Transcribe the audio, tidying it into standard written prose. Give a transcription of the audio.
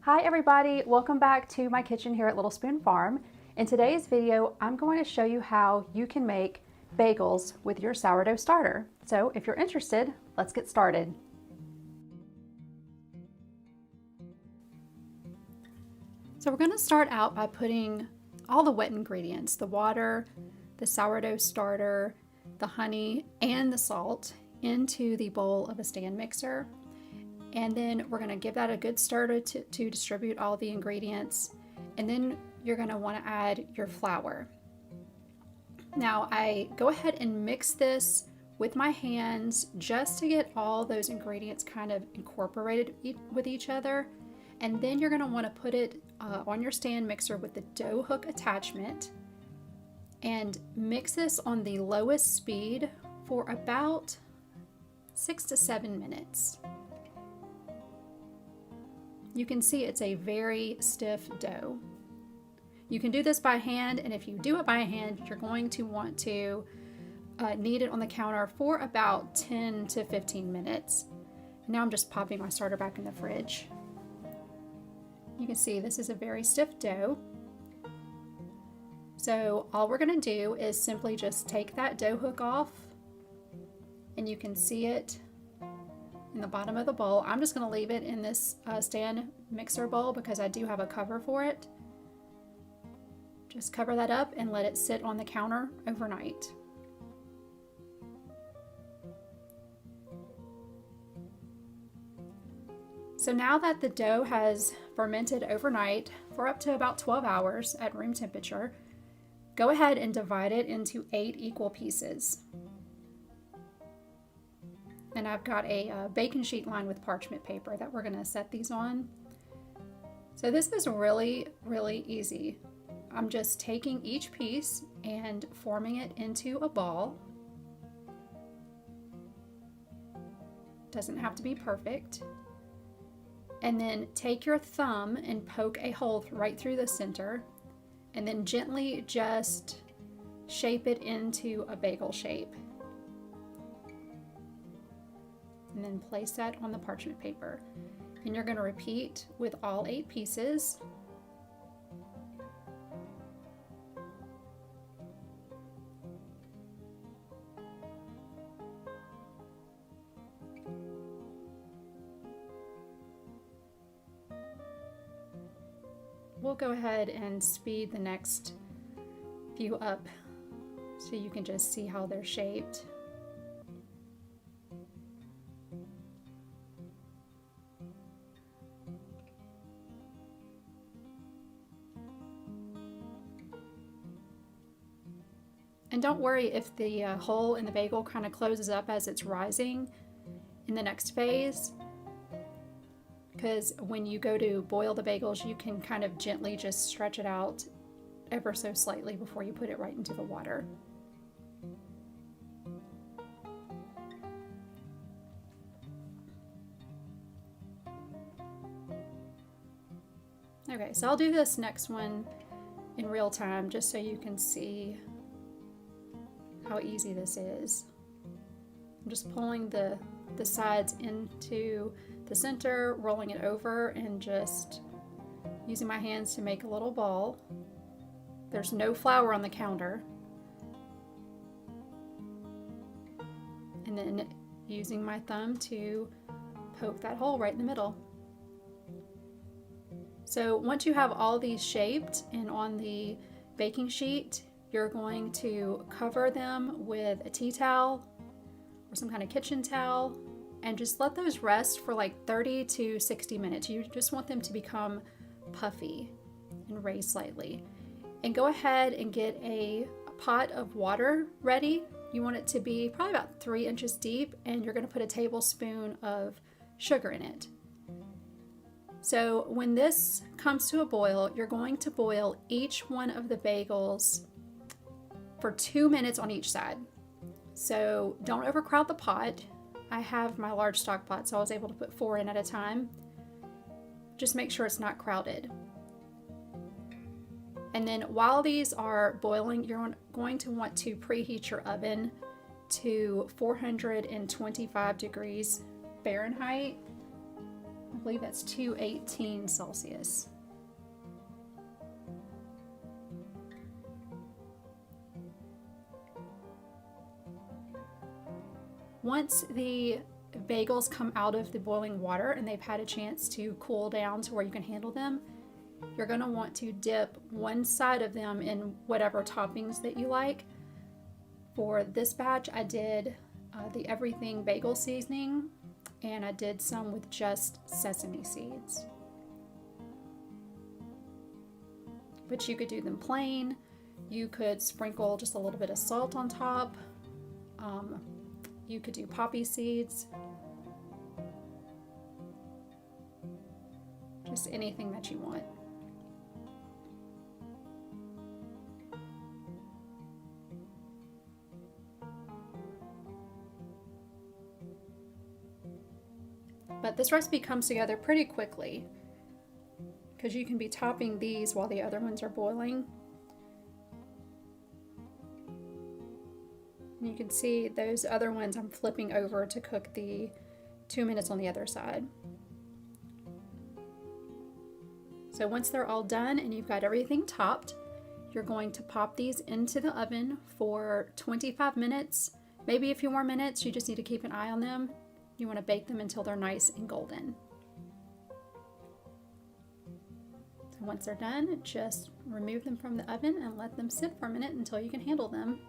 Hi everybody, welcome back to my kitchen here at Little Spoon Farm. In today's video, I'm going to show you how you can make bagels with your sourdough starter. So if you're interested, let's get started. So we're going to start out by putting all the wet ingredients, the water, the sourdough starter, the honey, and the salt into the bowl of a stand mixer. And then we're going to give that a good stir to distribute all the ingredients. And then you're going to want to add your flour. Now I go ahead and mix this with my hands just to get all those ingredients kind of incorporated with each other. And then you're going to want to put it on your stand mixer with the dough hook attachment and mix this on the lowest speed for about 6 to 7 minutes. You can see it's a very stiff dough. You can do this by hand, and if you do it by hand, you're going to want to knead it on the counter for about 10 to 15 minutes. Now I'm just popping my starter back in the fridge. You can see this is a very stiff dough. So all we're going to do is simply just take that dough hook off, and you can see it in the bottom of the bowl. I'm just going to leave it in this stand mixer bowl because I do have a cover for it. Just cover that up and let it sit on the counter overnight. So now that the dough has fermented overnight for up to about 12 hours at room temperature, go ahead and divide it into 8 equal pieces. And I've got a baking sheet lined with parchment paper that we're going to set these on. So this is really, really easy. I'm just taking each piece and forming it into a ball. Doesn't have to be perfect. And then take your thumb and poke a hole right through the center, and then gently just shape it into a bagel shape. And then place that on the parchment paper. And you're going to repeat with all 8 pieces. We'll go ahead and speed the next few up so you can just see how they're shaped. And don't worry if the hole in the bagel kind of closes up as it's rising in the next phase, because when you go to boil the bagels, you can kind of gently just stretch it out ever so slightly before you put it right into the water. Okay, so I'll do this next one in real time just so you can see how easy this is. I'm just pulling the sides into the center, rolling it over, and just using my hands to make a little ball. There's no flour on the counter. And then using my thumb to poke that hole right in the middle. So once you have all these shaped and on the baking sheet, you're going to cover them with a tea towel or some kind of kitchen towel and just let those rest for like 30 to 60 minutes. You just want them to become puffy and raise slightly. And go ahead and get a pot of water ready. You want it to be probably about 3 inches deep, and you're going to put a tablespoon of sugar in it. So when this comes to a boil, you're going to boil each one of the bagels for 2 minutes on each side. So don't overcrowd the pot. I have my large stock pot, so I was able to put 4 in at a time. Just make sure it's not crowded. And then while these are boiling, you're going to want to preheat your oven to 425 degrees Fahrenheit. believe that's 218 Celsius. Once the bagels come out of the boiling water and they've had a chance to cool down to where you can handle them, you're going to want to dip one side of them in whatever toppings that you like. For this batch, I did the everything bagel seasoning, and I did some with just sesame seeds. But you could do them plain. You could sprinkle just a little bit of salt on top. You could do poppy seeds. Just anything that you want. But this recipe comes together pretty quickly because you can be topping these while the other ones are boiling. You can see those other ones I'm flipping over to cook the 2 minutes on the other side. So once they're all done and you've got everything topped, you're going to pop these into the oven for 25 minutes, maybe a few more minutes. You just need to keep an eye on them. You want to bake them until they're nice and golden. So once they're done, just remove them from the oven and let them sit for a minute until you can handle them.